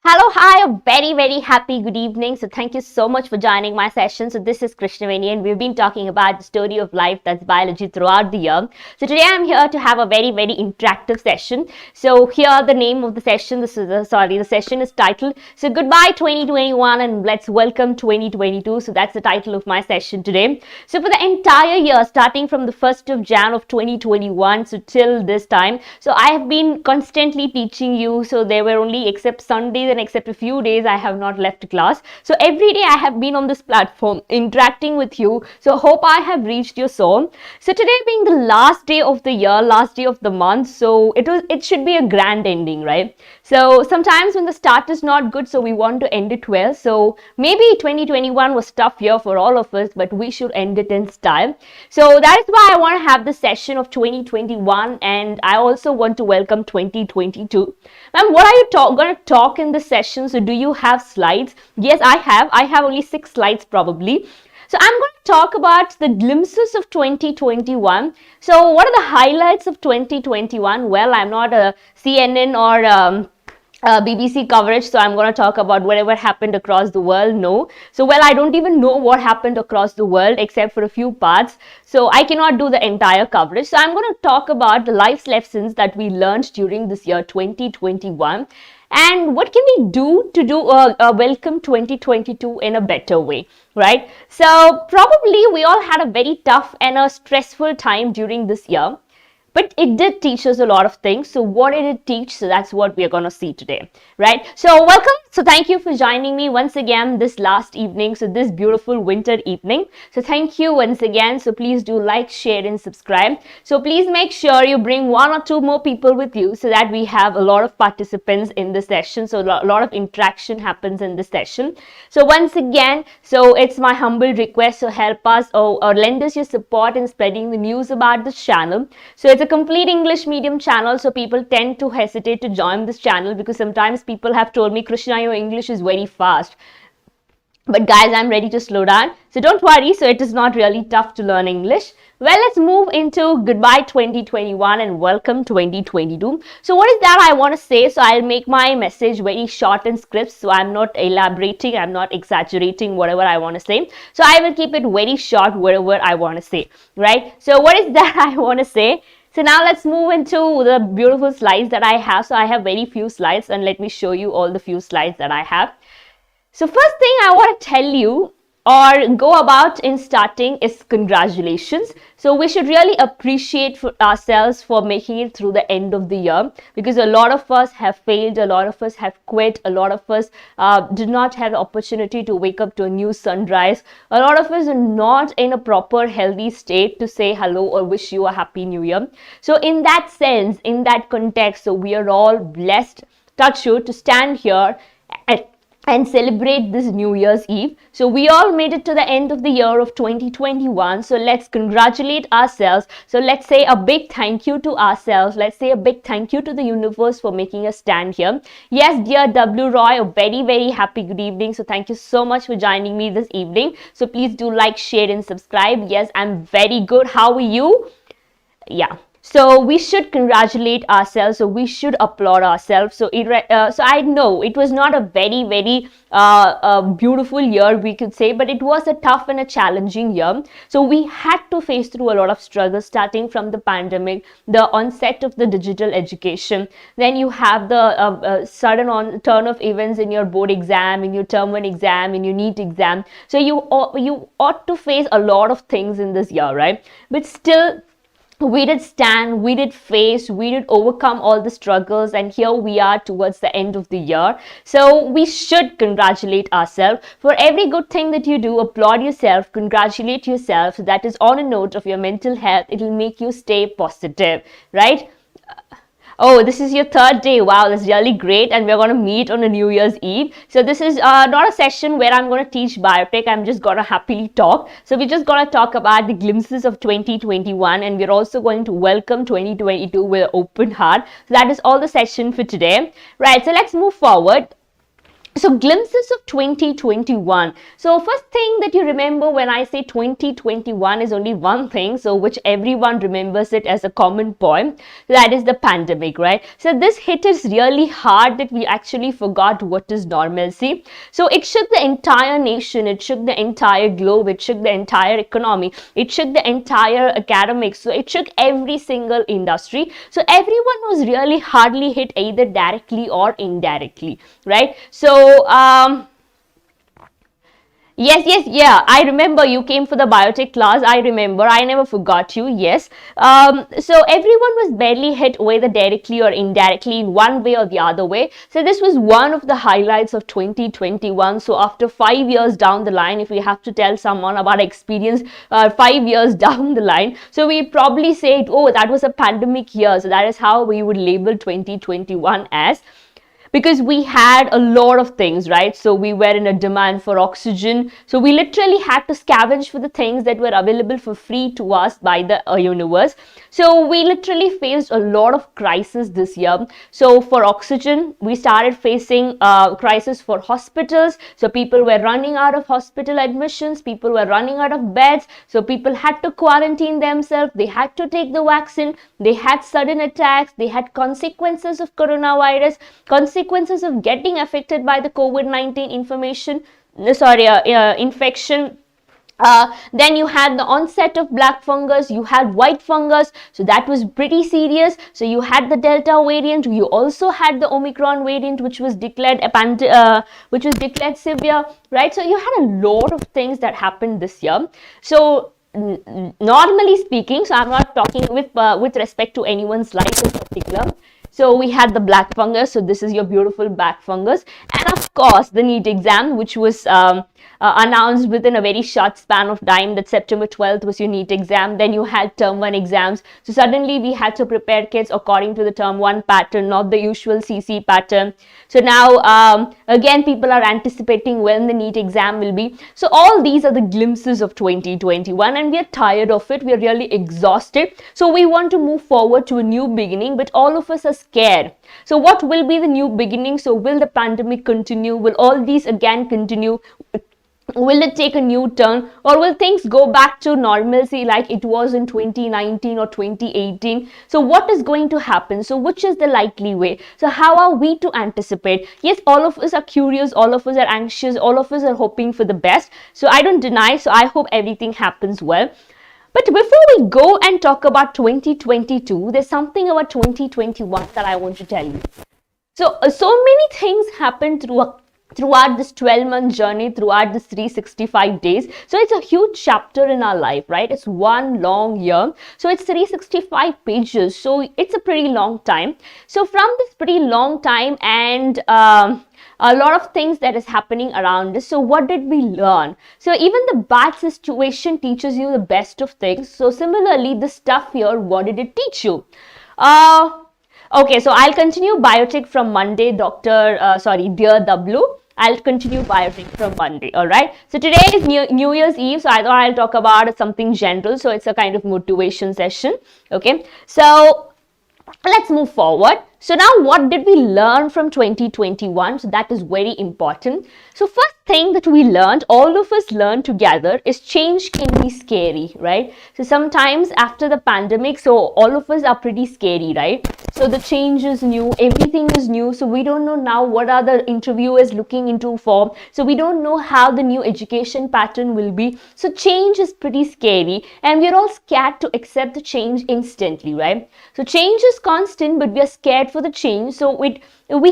Hello, hi, a very happy good evening. So thank you so much for joining my session. So this is Krishna and we've been talking about the story of life, that's biology, throughout the year. So today I'm here to have a very interactive session. So here the name of the session, the session is titled, so goodbye 2021 and let's welcome 2022. So that's the title of my session today. So for the entire year, starting from the 1st of Jan of 2021, so till this time, so I have been constantly teaching you. So there were only, except Sundays and except a few days, I have not left class. So every day I have been on this platform interacting with you. So hope I have reached your soul. So today being the last day of the year, last day of the month, so it should be a grand ending, right? So sometimes when the start is not good, so we want to end it well. So maybe 2021 was tough year for all of us, but we should end it in style. So that is why I want to have the session of 2021, and I also want to welcome 2022. Ma'am, what are you going to talk in this session? So do you have slides? Yes, I have only 6 slides probably. So I'm going to talk about the glimpses of 2021. So what are the highlights of 2021? Well, I'm not a CNN or BBC coverage, so I'm going to talk about whatever happened across the world. No. So, well, I don't even know what happened across the world except for a few parts. So, I cannot do the entire coverage. So, I'm going to talk about the life lessons that we learned during this year 2021. And what can we do to welcome 2022 in a better way, right? So, probably we all had a very tough and a stressful time during this year. But it did teach us a lot of things. So what did it teach? So that's what we are going to see today, right? So welcome. So thank you for joining me once again this last evening. So this beautiful winter evening. So thank you once again. So please do like, share and subscribe. So please make sure you bring 1 or 2 more people with you so that we have a lot of participants in the session. So a lot of interaction happens in this session. So once again, so it's my humble request. So help us or lend us your support in spreading the news about this channel. So it's a complete English medium channel, so people tend to hesitate to join this channel because sometimes people have told me, Krishna, your English is very fast. But guys, I'm ready to slow down. So don't worry, so it is not really tough to learn English. Well, let's move into goodbye 2021 and welcome 2022. So what is that I want to say? So I'll make my message very short and crisp. So I'm not elaborating, I'm not exaggerating whatever I want to say. So I will keep it very short whatever I want to say, right? So what is that I want to say? So now let's move into the beautiful slides that I have. So I have very few slides and let me show you all the few slides that I have. So first thing I want to tell you or go about in starting is congratulations. So we should really appreciate for ourselves for making it through the end of the year, because a lot of us have failed, a lot of us have quit, a lot of us did not have the opportunity to wake up to a new sunrise. A lot of us are not in a proper healthy state to say hello or wish you a happy new year. So in that sense, in that context, so we are all blessed, touch wood, to stand here and celebrate this New Year's Eve. So we all made it to the end of the year of 2021. So let's congratulate ourselves. So let's say a big thank you to ourselves. Let's say a big thank you to the universe for making us stand here. Yes, dear W. Roy, a very happy good evening. So thank you so much for joining me this evening. So please do like, share and subscribe. Yes, I'm very good. How are you? Yeah. So we should congratulate ourselves. So we should applaud ourselves. So so I know it was not a very beautiful year, we could say, but it was a tough and a challenging year. So we had to face through a lot of struggles, starting from the pandemic, the onset of the digital education. Then you have the sudden turn of events in your board exam, in your term 1 exam, in your NEET exam. So you ought to face a lot of things in this year, right? But still, we did stand, we did face, we did overcome all the struggles, and here we are towards the end of the year. So we should congratulate ourselves for every good thing that you do. Applaud yourself, congratulate yourself. So that is on a note of your mental health. It will make you stay positive, right? Oh, this is your 3rd day. Wow, that's really great. And we're going to meet on a New Year's Eve. So this is not a session where I'm going to teach biotech. I'm just going to happily talk. So we're just going to talk about the glimpses of 2021. And we're also going to welcome 2022 with an open heart. So that is all the session for today. Right, so let's move forward. So glimpses of 2021. So first thing that you remember when I say 2021 is only one thing, so which everyone remembers it as a common point, that is the pandemic, right? So this hit us really hard that we actually forgot what is normalcy. So it shook the entire nation, it shook the entire globe, it shook the entire economy, it shook the entire academics, so it shook every single industry. So everyone was really hardly hit either directly or indirectly, right? So yes, yeah, I remember you came for the biotech class. I remember, I never forgot you. Yes. So everyone was barely hit whether directly or indirectly in one way or the other way. So this was one of the highlights of 2021. So after 5 years down the line, if we have to tell someone about experience 5 years down the line, so we probably say, oh, that was a pandemic year. So that is how we would label 2021 as. Because we had a lot of things, right? So we were in a demand for oxygen. So we literally had to scavenge for the things that were available for free to us by the universe. So we literally faced a lot of crises this year. So for oxygen, we started facing crisis for hospitals. So people were running out of hospital admissions. People were running out of beds. So people had to quarantine themselves. They had to take the vaccine. They had sudden attacks. They had consequences of coronavirus, consequences of getting affected by the COVID-19 infection. Then you had the onset of black fungus, you had white fungus, so that was pretty serious. So you had the Delta variant, you also had the Omicron variant, which was declared severe, right? So you had a lot of things that happened this year. So normally speaking, so I'm not talking with respect to anyone's life in particular. So we had the black fungus. So this is your beautiful black fungus. And of course, the NEET exam, which was announced within a very short span of time, that September 12th was your NEET exam. Then you had term 1 exams. So suddenly we had to prepare kids according to the term 1 pattern, not the usual CC pattern. So now, again, people are anticipating when the NEET exam will be. So all these are the glimpses of 2021 and we are tired of it. We are really exhausted. So we want to move forward to a new beginning, but all of us are scared. So what will be the new beginning? So will the pandemic continue? Will all these again continue? Will it take a new turn, or will things go back to normalcy like it was in 2019 or 2018? So what is going to happen? So which is the likely way? So how are we to anticipate? Yes, all of us are curious, all of us are anxious, all of us are hoping for the best. So I don't deny, so I hope everything happens well. But before we go and talk about 2022, there's something about 2021 that I want to tell you. So many things happened throughout this 12-month journey, throughout this 365 days. So it's a huge chapter in our life, right? It's one long year. So it's 365 pages. So it's a pretty long time. So from this pretty long time and a lot of things that is happening around us. So what did we learn? So even the bad situation teaches you the best of things. So similarly, this stuff here, what did it teach you? Okay, so I'll continue biotech from Monday, dear W. I'll continue biotech from Monday, all right? So today is New Year's Eve, so I thought I'll talk about something general. So it's a kind of motivation session, okay? So let's move forward. So now what did we learn from 2021? So that is very important. So first thing that we learned, all of us learned together, is change can be scary, right? So sometimes after the pandemic, so all of us are pretty scary, right? So the change is new, everything is new. So we don't know now what are the interviewers looking into for. So we don't know how the new education pattern will be. So change is pretty scary and we're all scared to accept the change instantly, right? So change is constant, but we are scared for the change. So we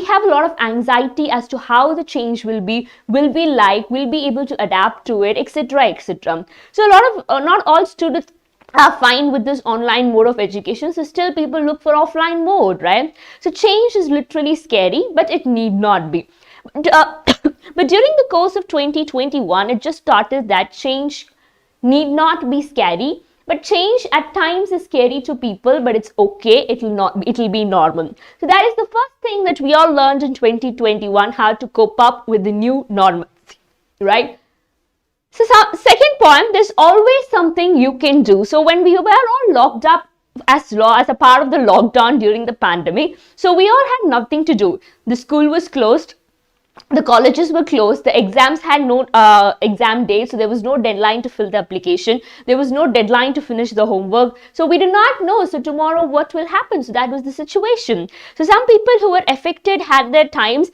have a lot of anxiety as to how the change will be like, we'll be able to adapt to it, etc., etc. So a lot of not all students are fine with this online mode of education, so still people look for offline mode, right? So change is literally scary, but it need not be. But during the course of 2021, it just started that change need not be scary. But change at times is scary to people, but it's okay. It'll be normal. So that is the first thing that we all learned in 2021, how to cope up with the new normalcy, right? So second point, there's always something you can do. So when we were all locked up as a part of the lockdown during the pandemic, so we all had nothing to do. The school was closed. the colleges were closed, the exams had no exam date, so there was no deadline to fill the application, there was no deadline to finish the homework, so we did not know, so tomorrow what will happen. So that was the situation. So some people who were affected had their times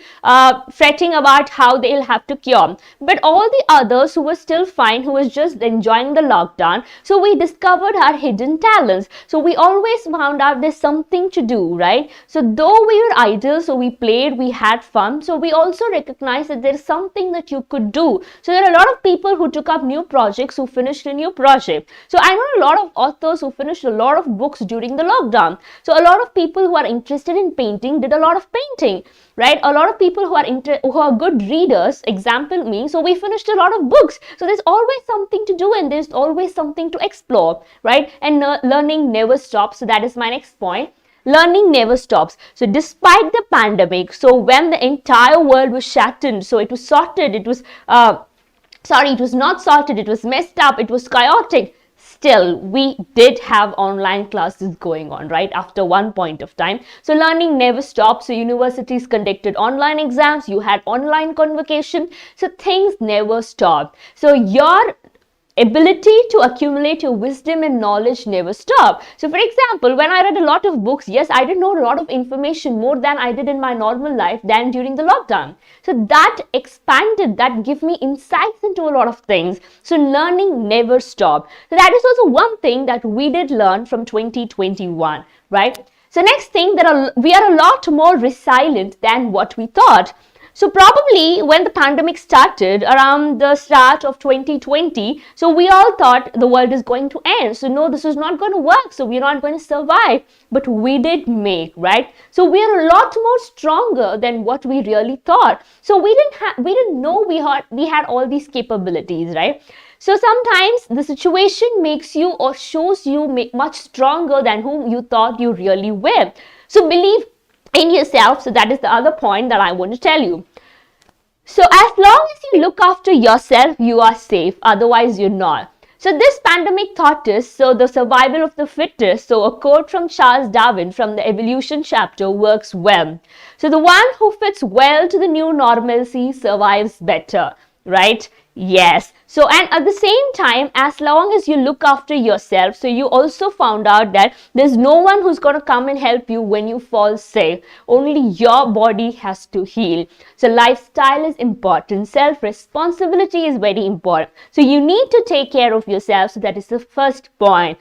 fretting about how they'll have to cure, but all the others who were still fine, who was just enjoying the lockdown, so we discovered our hidden talents. So we always found out there's something to do, right? So though we were idle, so we played, we had fun, so we also recognize that there is something that you could do. So there are a lot of people who took up new projects, who finished a new project. So I know a lot of authors who finished a lot of books during the lockdown. So a lot of people who are interested in painting did a lot of painting, right? A lot of people who are good readers, example me, so we finished a lot of books. So there's always something to do and there's always something to explore, right? And learning never stops. So that is my next point. Learning never stops. So despite the pandemic, so when the entire world was shattered, so it was sorted, it was it was not sorted, it was messed up, it was chaotic, still we did have online classes going on, right, after one point of time. So learning never stops. So universities conducted online exams, you had online convocation, so things never stopped. So your ability to accumulate your wisdom and knowledge never stop. So for example, when I read a lot of books, yes, I did know a lot of information, more than I did in my normal life than during the lockdown. So that expanded, that gave me insights into a lot of things. So learning never stopped. So that is also one thing that we did learn from 2021, right? So next thing, we are a lot more resilient than what we thought. So probably when the pandemic started around the start of 2020, so we all thought the world is going to end. So no, this is not going to work. So we're not going to survive. But we did make, right? So we are a lot more stronger than what we really thought. So we didn't know we had all these capabilities, right? So sometimes the situation makes you or shows you much stronger than whom you thought you really were. So believe in yourself. So that is the other point that I want to tell you. So as long as you look after yourself, you are safe. Otherwise, you're not. So this pandemic taught us, so the survival of the fittest. So a quote from Charles Darwin from the evolution chapter works well. So the one who fits well to the new normalcy survives better, right? Yes. So, and at the same time, as long as you look after yourself, so you also found out that there's no one who's going to come and help you when you fall sick. Only your body has to heal. So lifestyle is important. Self-responsibility is very important. So you need to take care of yourself. So that is the first point.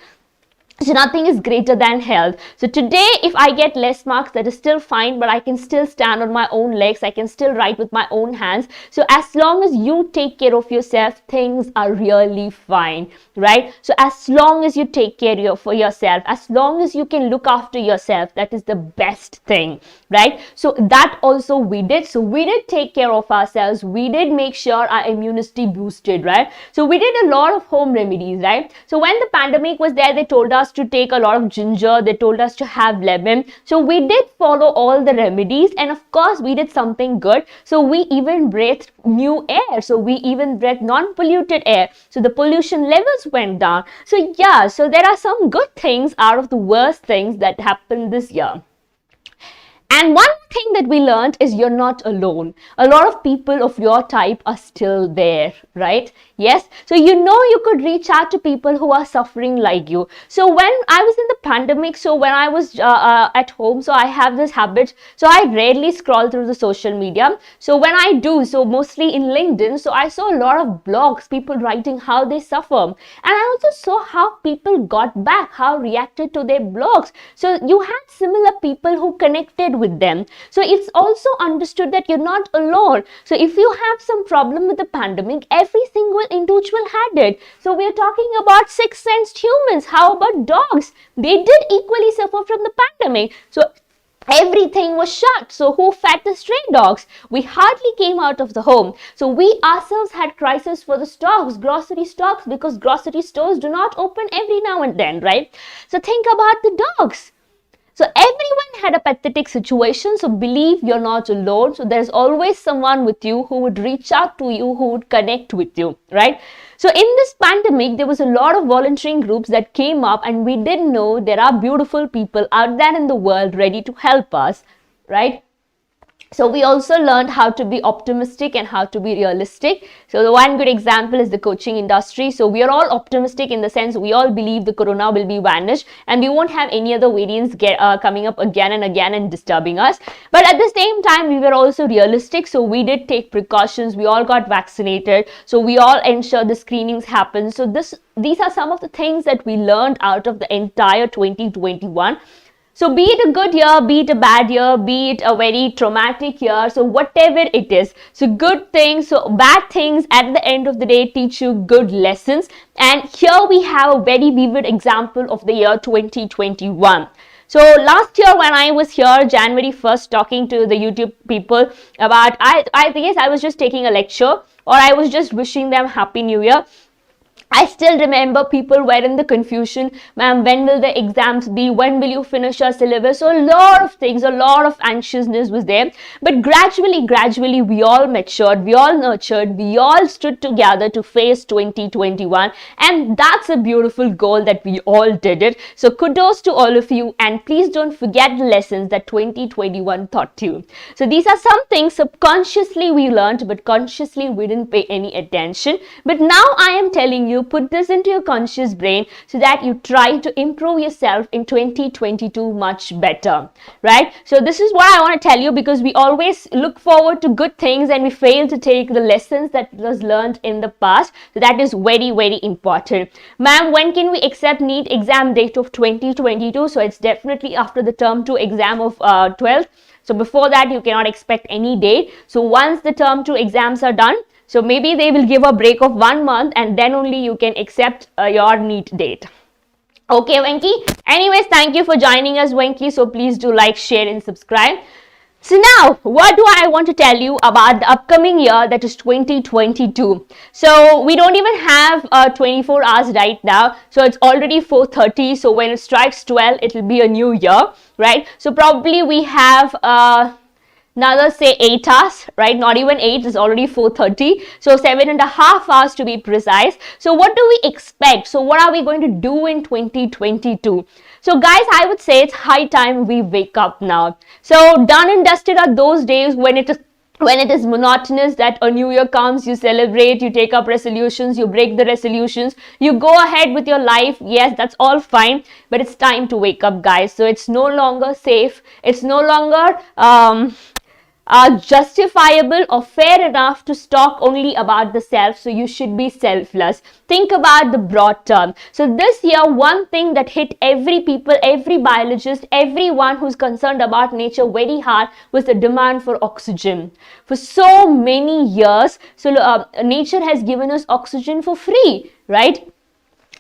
So nothing is greater than health. So today, if I get less marks, that is still fine, but I can still stand on my own legs. I can still write with my own hands. So as long as you take care of yourself, things are really fine, right? So as long as you take care of yourself, as long as you can look after yourself, that is the best thing, right? So that also we did. So we did take care of ourselves. We did make sure our immunity boosted, right? So we did a lot of home remedies, right? So when the pandemic was there, they told us to take a lot of ginger, they told us to have lemon. So we did follow all the remedies, and of course we did something good. So we even breathed new air. So we even breathed non-polluted air. So the pollution levels went down. So yeah, so there are some good things out of the worst things that happened this year. And one thing that we learned is you're not alone. A lot of people of your type are still there, right? Yes. So you could reach out to people who are suffering like you. So when I was in the pandemic, so when I was at home, so I have this habit. So I rarely scroll through the social media. So when I do, so mostly in LinkedIn, so I saw a lot of blogs, people writing how they suffer. And I also saw how people got back, how reacted to their blogs. So you had similar people who connected with them. So it's also understood that you're not alone. So if you have some problem with the pandemic, every single individual had it. So we're talking about sixth-sensed humans. How about dogs? They did equally suffer from the pandemic. So everything was shut. So who fed the stray dogs? We hardly came out of the home. So we ourselves had crisis for the stocks, grocery stocks, because grocery stores do not open every now and then, right? So think about the dogs. So everyone had a pathetic situation. So believe you're not alone. So there's always someone with you who would reach out to you, who would connect with you, right? So in this pandemic, there was a lot of volunteering groups that came up, and we didn't know there are beautiful people out there in the world ready to help us, right? So we also learned how to be optimistic and how to be realistic. So the one good example is the coaching industry. So we are all optimistic in the sense we all believe the corona will be vanished and we won't have any other variants coming up again and again and disturbing us. But at the same time, we were also realistic. So we did take precautions. We all got vaccinated. So we all ensured the screenings happened. So these are some of the things that we learned out of the entire 2021. So be it a good year, be it a bad year, be it a very traumatic year, so whatever it is, so good things, so bad things at the end of the day teach you good lessons. And here we have a very vivid example of the year 2021. So last year when I was here, January 1st, talking to the YouTube people about, I guess I was just taking a lecture or I was just wishing them Happy New Year. I still remember people were in the confusion, ma'am, when will the exams be? When will you finish your syllabus? So a lot of things, a lot of anxiousness was there. But gradually, we all matured, we all nurtured, we all stood together to face 2021. And that's a beautiful goal that we all did it. So kudos to all of you. And please don't forget the lessons that 2021 taught you. So these are some things subconsciously we learned, but consciously we didn't pay any attention. But now I am telling you, put this into your conscious brain so that you try to improve yourself in 2022 much better, right? So this is what I want to tell you, because we always look forward to good things and we fail to take the lessons that was learned in the past. So that is very important. Ma'am, when can we accept NEET exam date of 2022? So it's definitely after the term 2 exam of 12th. So before that you cannot expect any date. So once the term 2 exams are done, so maybe they will give a break of 1 month and then only you can accept your NEET date. Okay, Venki. Anyways, thank you for joining us, Venki. So please do like, share and subscribe. So now, what do I want to tell you about the upcoming year, that is 2022. So we don't even have 24 hours right now. So it's already 4:30. So when it strikes 12, it will be a new year, right? So probably we have another say 8 hours, right? Not even 8, it's already 4:30. So 7.5 hours to be precise. So what do we expect? So what are we going to do in 2022? So guys, I would say it's high time we wake up now. So done and dusted are those days when it is monotonous, that a new year comes, you celebrate, you take up resolutions, you break the resolutions, you go ahead with your life. Yes, that's all fine, but it's time to wake up, guys. So it's no longer safe, it's no longer justifiable or fair enough to talk only about the self. So you should be selfless. Think about the broad term. So this year, one thing that hit every people, every biologist, everyone who's concerned about nature very hard was the demand for oxygen. For so many years, so nature has given us oxygen for free, right?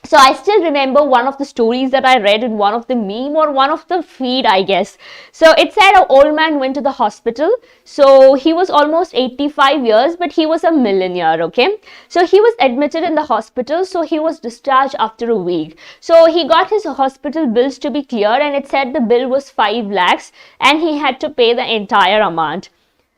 So I still remember one of the stories that I read in one of the meme or one of the feed, I guess. So it said an old man went to the hospital. So he was almost 85 years, but he was a millionaire, okay? So he was admitted in the hospital. So he was discharged after a week. So he got his hospital bills to be clear, and it said the bill was 5 lakhs and he had to pay the entire amount.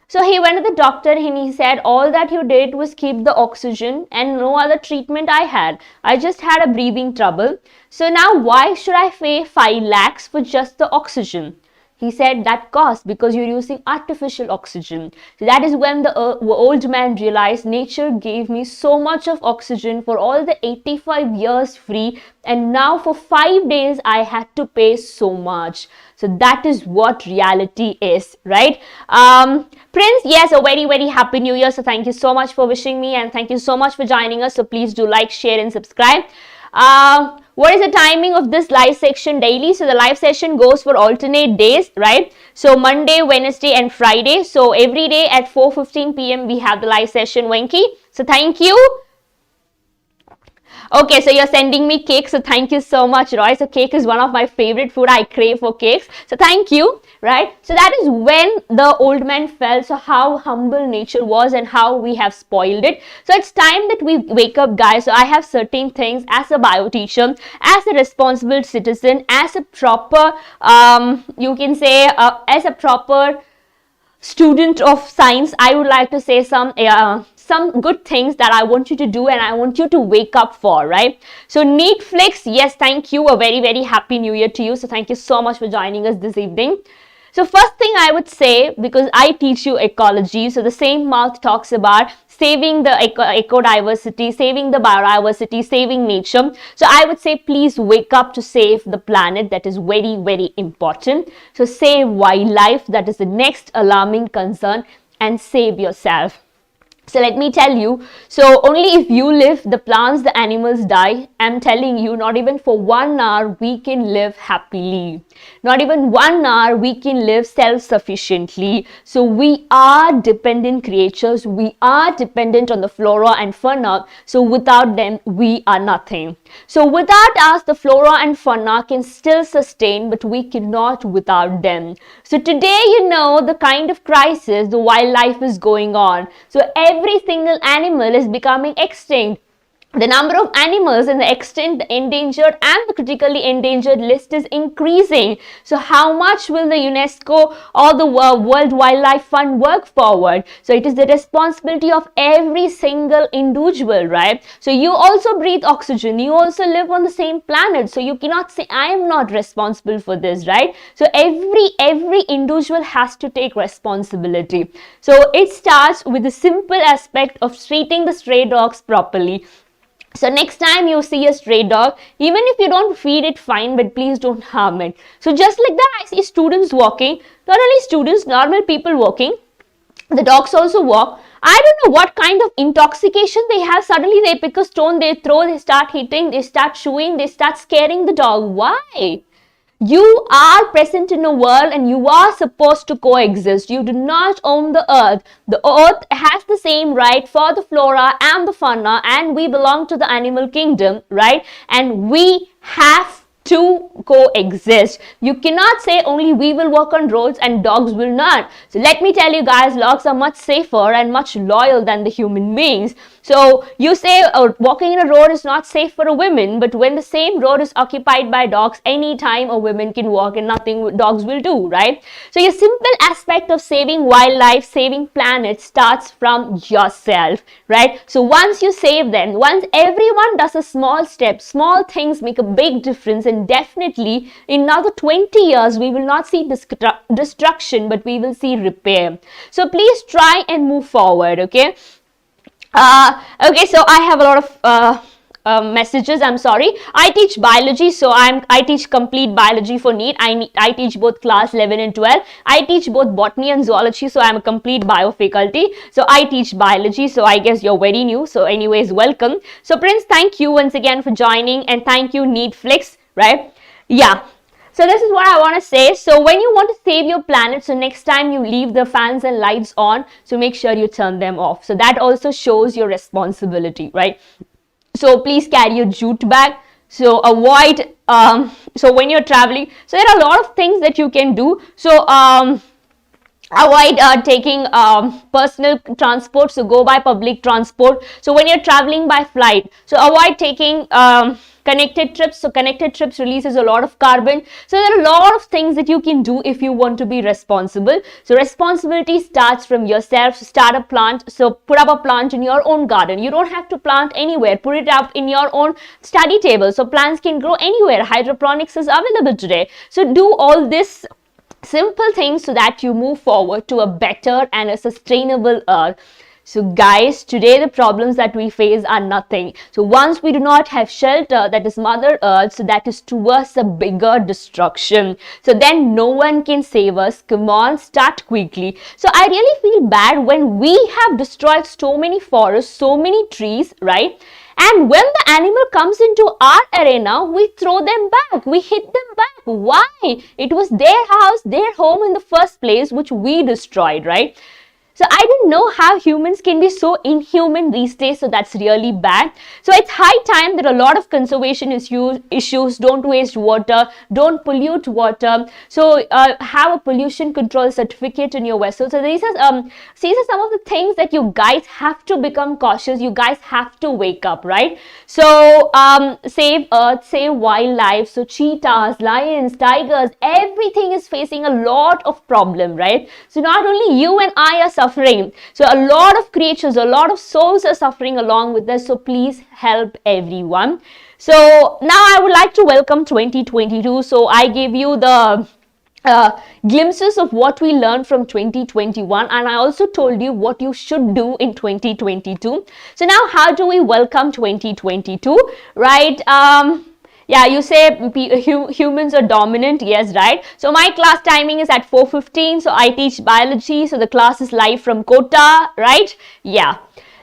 So he went to the doctor and he said, all that you did was keep the oxygen and no other treatment I had. I just had a breathing trouble. So now why should I pay 5 lakhs for just the oxygen? He said that cost because you're using artificial oxygen. So that is when the old man realized nature gave me so much of oxygen for all the 85 years free, and now for 5 days I had to pay so much. So that is what reality is, right? Prince, yes, a very happy new year. So thank you so much for wishing me, and thank you so much for joining us. So please do like, share and subscribe. What is the timing of this live section daily? So the live session goes for alternate days, right? So Monday, Wednesday and Friday. So every day at 4:15 p.m. we have the live session, Venki. So thank you. Okay, so you're sending me cake. So thank you so much, Roy. So cake is one of my favorite food. I crave for cakes. So thank you, right? So that is when the old man felt so how humble nature was and how we have spoiled it. So it's time that we wake up, guys. So I have certain things as a bio teacher, as a responsible citizen, as a proper, you can say, as a proper student of science, I would like to say some good things that I want you to do and I want you to wake up for, right? So Netflix, yes, thank you. A very happy new year to you. So thank you so much for joining us this evening. So first thing I would say, because I teach you ecology, so the same mouth talks about saving the ecodiversity, saving the biodiversity, saving nature. So I would say please wake up to save the planet. That is very, very important. So save wildlife. That is the next alarming concern, and save yourself. So let me tell you, so only if you live, the plants, the animals die. I'm telling you, not even for 1 hour we can live happily. Not even 1 hour we can live self-sufficiently. So we are dependent creatures. We are dependent on the flora and fauna. So without them, we are nothing. So without us, the flora and fauna can still sustain, but we cannot without them. So today, you know, the kind of crisis the wildlife is going on. So every single animal is becoming extinct. The number of animals in the extinct, the endangered and the critically endangered list is increasing. So how much will the UNESCO or the World Wildlife Fund work forward? So it is the responsibility of every single individual, right? So you also breathe oxygen. You also live on the same planet. So you cannot say, I am not responsible for this, right? So every individual has to take responsibility. So it starts with the simple aspect of treating the stray dogs properly. So next time you see a stray dog, even if you don't feed it, fine, but please don't harm it. So just like that, I see students walking, not only students, normal people walking, the dogs also walk. I don't know what kind of intoxication they have. Suddenly they pick a stone, they throw, they start hitting, they start chewing, they start scaring the dog. Why? You are present in a world and you are supposed to coexist. You do not own the earth. The earth has the same right for the flora and the fauna, and we belong to the animal kingdom, right? And we have to coexist. You cannot say only we will walk on roads and dogs will not. So let me tell you guys, dogs are much safer and much loyal than the human beings. So you say walking in a road is not safe for a woman, but when the same road is occupied by dogs, anytime a woman can walk and nothing dogs will do, right? So your simple aspect of saving wildlife, saving planet starts from yourself, right? So once you save them, once everyone does a small step, small things make a big difference, and definitely in another 20 years we will not see destruction, but we will see repair. So please try and move forward, okay? Okay, so I have a lot of messages. I'm sorry. I teach biology, so I teach complete biology for NEET. I teach both class 11 and 12. I teach both botany and zoology, so I'm a complete bio faculty. So I teach biology, so I guess you're very new. So anyways, welcome. So Prince, thank you once again for joining, and thank you Netflix, right? Yeah. So this is what I want to say. So when you want to save your planet, so next time you leave the fans and lights on, so make sure you turn them off. So that also shows your responsibility, right? So please carry your jute bag. So avoid, so when you're traveling, so there are a lot of things that you can do. So avoid taking personal transport, so go by public transport. So when you're traveling by flight, so avoid taking connected trips. So connected trips releases a lot of carbon. So there are a lot of things that you can do if you want to be responsible. So responsibility starts from yourself. So start a plant. So put up a plant in your own garden. You don't have to plant anywhere. Put it up in your own study table. So plants can grow anywhere. Hydroponics is available today. So do all this simple things so that you move forward to a better and a sustainable earth. So guys, today the problems that we face are nothing. So once we do not have shelter, that is Mother Earth, so that is towards a bigger destruction. So then no one can save us. Come on, start quickly. So I really feel bad when we have destroyed so many forests, so many trees, right? And when the animal comes into our arena, we throw them back, we hit them back. Why? It was their house, their home in the first place, which we destroyed, right? So I don't know how humans can be so inhuman these days. So that's really bad. So it's high time that a lot of conservation issues, don't waste water, don't pollute water. So have a pollution control certificate in your vessel. So these are some of the things that you guys have to become cautious. You guys have to wake up, right? So save earth, save wildlife. So cheetahs, lions, tigers, everything is facing a lot of problem, right? So not only you and I are suffering. So a lot of creatures, a lot of souls are suffering along with this. So please help everyone. So now I would like to welcome 2022. So I gave you the glimpses of what we learned from 2021, and I also told you what you should do in 2022. So now, how do we welcome 2022, right? Yeah, you say humans are dominant. Yes, right. So my class timing is at 4:15. So I teach biology. So the class is live from Kota, right? Yeah.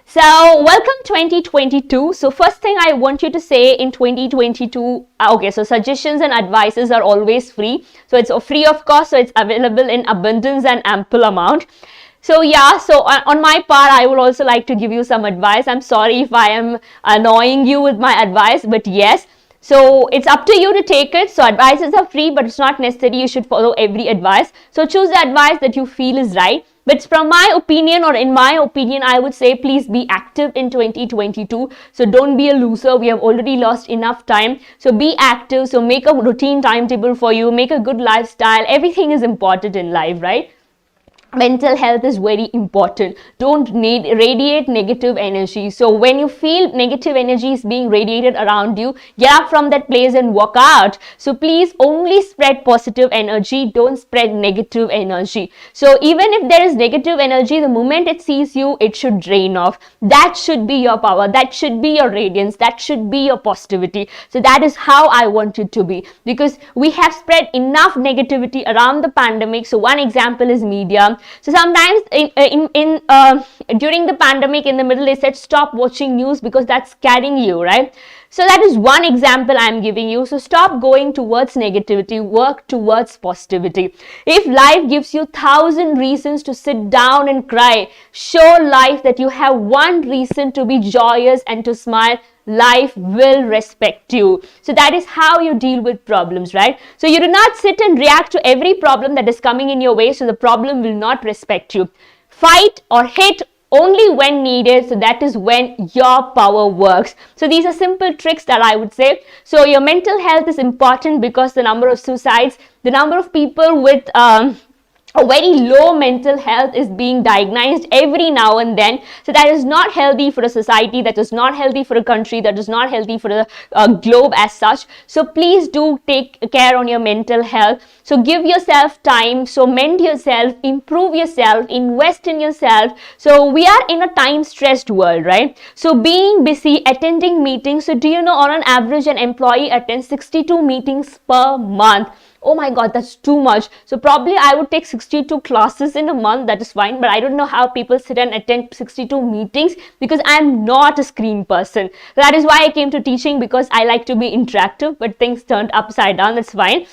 So welcome 2022. So first thing I want you to say in 2022, okay, so suggestions and advices are always free. So it's free of cost. So it's available in abundance and ample amount. So yeah, so on my part, I would also like to give you some advice. I'm sorry if I am annoying you with my advice, but yes. So it's up to you to take it. So advices are free, but it's not necessary you should follow every advice. So choose the advice that you feel is right. But from my opinion, or in my opinion, I would say please be active in 2022. So don't be a loser. We have already lost enough time. So be active. So make a routine timetable for you. Make a good lifestyle. Everything is important in life, right? Mental health is very important. Don't radiate negative energy. So when you feel negative energy is being radiated around you, get up from that place and walk out. So please only spread positive energy. Don't spread negative energy. So even if there is negative energy, the moment it sees you, it should drain off. That should be your power. That should be your radiance. That should be your positivity. So that is how I want it to be, because we have spread enough negativity around the pandemic. So one example is media. So sometimes during the pandemic, in the middle, they said stop watching news because that's scaring you, right? So that is one example I'm giving you. So stop going towards negativity, work towards positivity. If life gives you 1,000 reasons to sit down and cry, show life that you have one reason to be joyous and to smile. Life will respect you. So that is how you deal with problems, right? So you do not sit and react to every problem that is coming in your way, so the problem will not respect you. Fight or hit only when needed. So that is when your power works. So these are simple tricks that I would say. So your mental health is important because the number of suicides, the number of people with a very low mental health is being diagnosed every now and then. So that is not healthy for a society, that is not healthy for a country, that is not healthy for the globe as such. So please do take care on your mental health. So give yourself time, so mend yourself, improve yourself, invest in yourself. So we are in a time stressed world, right? So being busy, attending meetings. So do you know on an average an employee attends 62 meetings per month? Oh my God, that's too much. So probably I would take 62 classes in a month. That is fine. But I don't know how people sit and attend 62 meetings, because I'm not a screen person. That is why I came to teaching, because I like to be interactive, but things turned upside down. That's fine.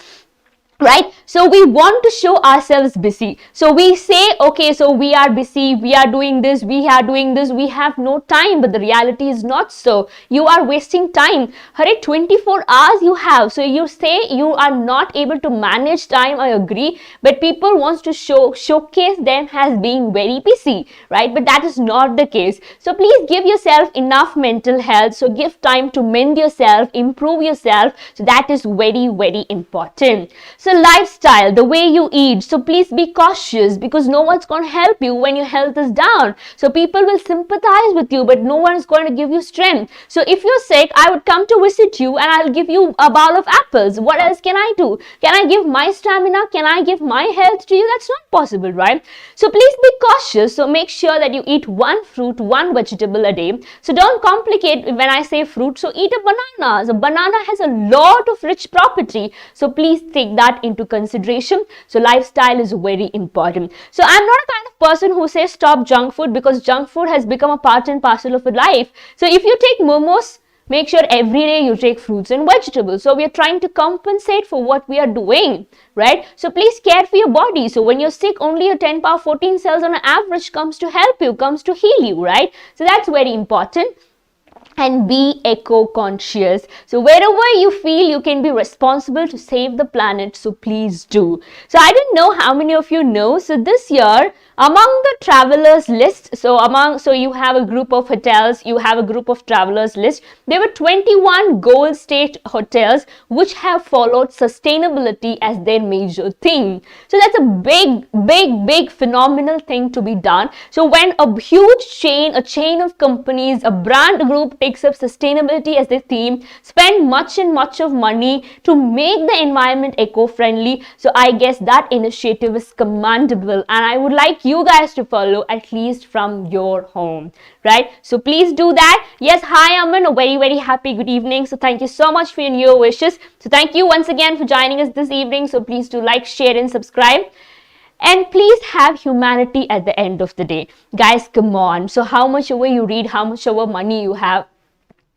Right? So we want to show ourselves busy. So we say, okay, so we are busy, we are doing this, we have no time. But the reality is not so. You are wasting time. Hurry, 24 hours you have. So you say you are not able to manage time, I agree. But people want to showcase them as being very busy, right? But that is not the case. So please give yourself enough mental health. So give time to mend yourself, improve yourself. So that is very, very important. So lifestyle, the way you eat. So please be cautious, because no one's going to help you when your health is down. So people will sympathize with you, but no one is going to give you strength. So if you're sick, I would come to visit you and I'll give you a bowl of apples. What else can I do? Can I give my stamina? Can I give my health to you? That's not possible, right? So please be cautious. So make sure that you eat one fruit, one vegetable a day. So don't complicate when I say fruit. So eat a banana. So banana has a lot of rich property. So please take that into consideration. So lifestyle is very important. So I'm not a kind of person who says stop junk food, because junk food has become a part and parcel of a life. So if you take momos, make sure every day you take fruits and vegetables. So we are trying to compensate for what we are doing, right? So please care for your body. So when you're sick, only a 10 power 14 cells on an average comes to help you, comes to heal you, right? So that's very important. And be eco-conscious. So wherever you feel you can be responsible to save the planet, so please do. So I don't know how many of you know. So this year, among the travelers list, so you have a group of hotels, you have a group of travelers list. There were 21 gold state hotels which have followed sustainability as their major theme. So that's a big phenomenal thing to be done. So when a huge chain, a chain of companies, a brand group takes takes up sustainability as their theme, spend much and much of money to make the environment eco-friendly. So I guess that initiative is commendable, and I would like you guys to follow, at least from your home, right? So please do that. Yes, hi Aman, a very, very happy good evening. So thank you so much for your new wishes. So thank you once again for joining us this evening. So please do like, share and subscribe. And please have humanity at the end of the day. Guys, come on. So how much ever you read, how much ever money you have,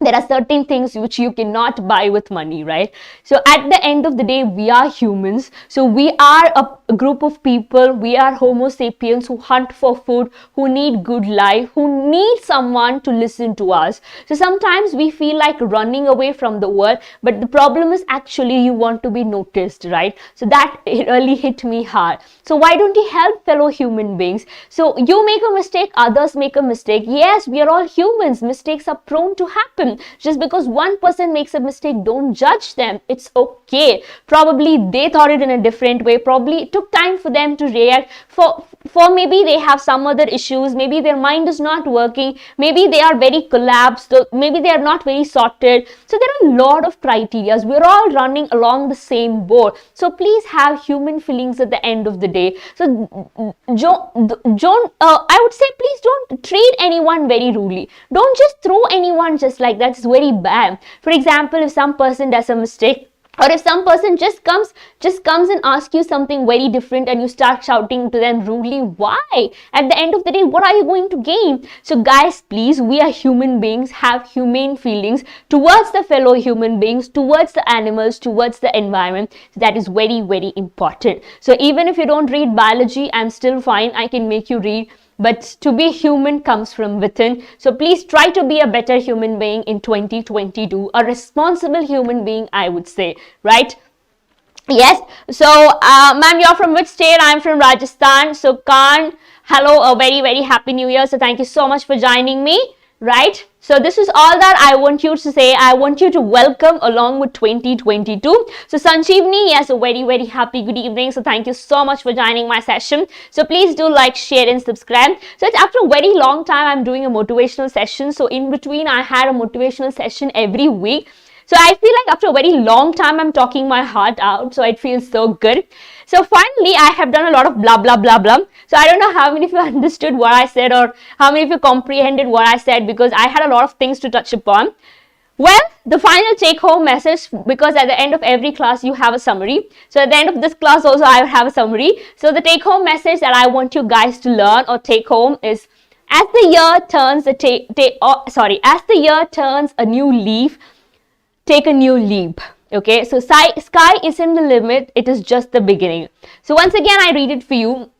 there are certain things which you cannot buy with money, right? So at the end of the day, we are humans. So we are a group of people. We are Homo sapiens who hunt for food, who need good life, who need someone to listen to us. So sometimes we feel like running away from the world, but the problem is actually you want to be noticed, right? So that really hit me hard. So why don't you help fellow human beings? So you make a mistake, others make a mistake. Yes, we are all humans. Mistakes are prone to happen. Just because one person makes a mistake, don't judge them. It's okay. Probably they thought it in a different way. Probably it took time for them to react. For maybe they have some other issues. Maybe their mind is not working. Maybe they are very collapsed. Maybe they are not very sorted. So there are a lot of criteria. We're all running along the same boat. So please have human feelings at the end of the day. So I would say please don't treat anyone very rudely. Don't just throw anyone just like that. It's very bad. For example, if some person does a mistake, or if some person just comes and asks you something very different and you start shouting to them rudely, why? At the end of the day, what are you going to gain? So guys, please, we are human beings, have humane feelings towards the fellow human beings, towards the animals, towards the environment. So that is very, very important. So even if you don't read biology, I'm still fine. I can make you read. But to be human comes from within. So please try to be a better human being in 2022, a responsible human being, I would say, right? Yes. So, ma'am, you're from which state? I'm from Rajasthan. So, Khan, hello, a very, very happy new year. So, thank you so much for joining me, right? So this is all that I want you to say. I want you to welcome along with 2022. So Sanjeevni, yes, a very, very happy good evening. So thank you so much for joining my session. So please do like, share and subscribe. So it's after a very long time I'm doing a motivational session. So in between I had a motivational session every week. So I feel like after a very long time I'm talking my heart out. So it feels so good. So finally, I have done a lot of blah, blah, blah, blah. So I don't know how many of you understood what I said or how many of you comprehended what I said, because I had a lot of things to touch upon. Well, the final take-home message, because at the end of every class you have a summary. So at the end of this class also I have a summary. So the take-home message that I want you guys to learn or take home is, as the year turns as the year turns a new leaf, take a new leap. Okay, so sky isn't the limit, it is just the beginning. So once again, I read it for you.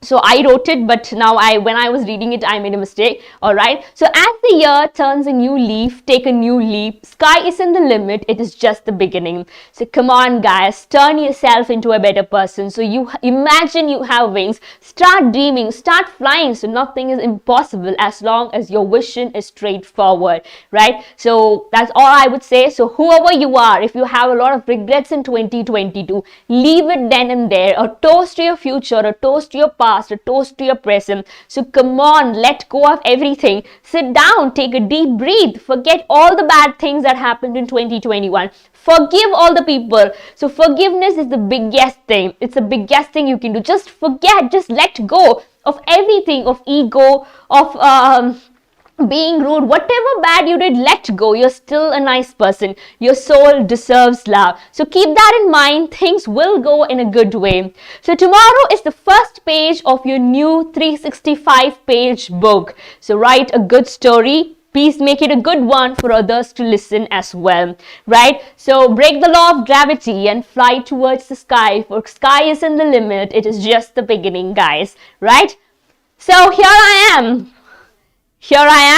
So I wrote it, but now when I was reading it, I made a mistake. All right. So as the year turns a new leaf, take a new leap. Sky isn't the limit. It is just the beginning. So come on, guys, turn yourself into a better person. So you imagine you have wings. Start dreaming. Start flying. So nothing is impossible as long as your vision is straightforward, right? So that's all I would say. So whoever you are, if you have a lot of regrets in 2022, leave it then and there. A toast to your future. A toast to your past. A toast to your present. So come on, let go of everything. Sit down, take a deep breath, forget all the bad things that happened in 2021. Forgive all the people. So forgiveness is the biggest thing. It's the biggest thing you can do. Just forget, just let go of everything, of ego, of being rude, whatever bad you did, let go. You're still a nice person. Your soul deserves love. So keep that in mind. Things will go in a good way. So tomorrow is the first page of your new 365-page book. So write a good story. Please make it a good one for others to listen as well, right? So break the law of gravity and fly towards the sky, for sky isn't the limit. It is just the beginning, guys, right? So here I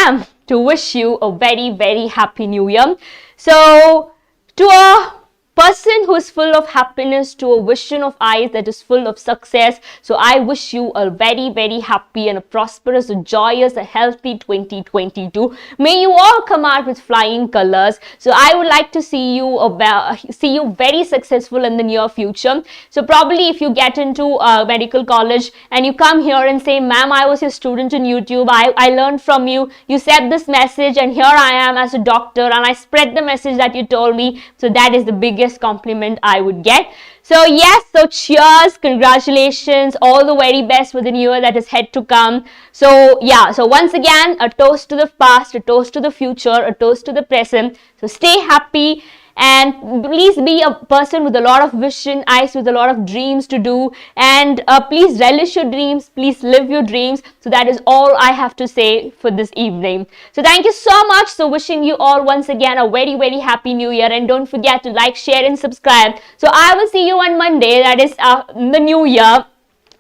am to wish you a very, very happy new year. So to person who is full of happiness, to a vision of eyes that is full of success. So I wish you a very, very happy and a prosperous, a joyous, a healthy 2022. May you all come out with flying colors. So I would like to see you very successful in the near future. So probably if you get into medical college and you come here and say, ma'am, I was your student in YouTube, I learned from you, you said this message, and here I am as a doctor and I spread the message that you told me. So that is the biggest compliment I would get. So yes, so cheers, congratulations, all the very best for the new year that is yet to come. So yeah, so once again, a toast to the past, a toast to the future, a toast to the present. So stay happy and please be a person with a lot of vision, eyes with a lot of dreams to do, and please relish your dreams, please live your dreams. So that is all I have to say for this evening. So thank you so much. So wishing you all once again a very, very happy new year, and don't forget to like, share and subscribe. So I will see you on Monday, that is the new year,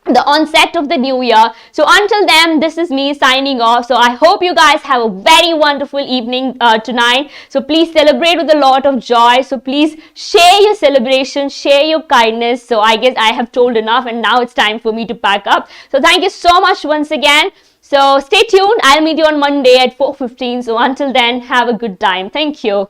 the onset of the new year. So until then, this is me signing off. So I hope you guys have a very wonderful evening tonight. So please celebrate with a lot of joy. So please share your celebration, share your kindness. So I guess I have told enough, and now it's time for me to pack up. So thank you so much once again. So stay tuned. I'll meet you on Monday at 4:15. So until then, have a good time. Thank you.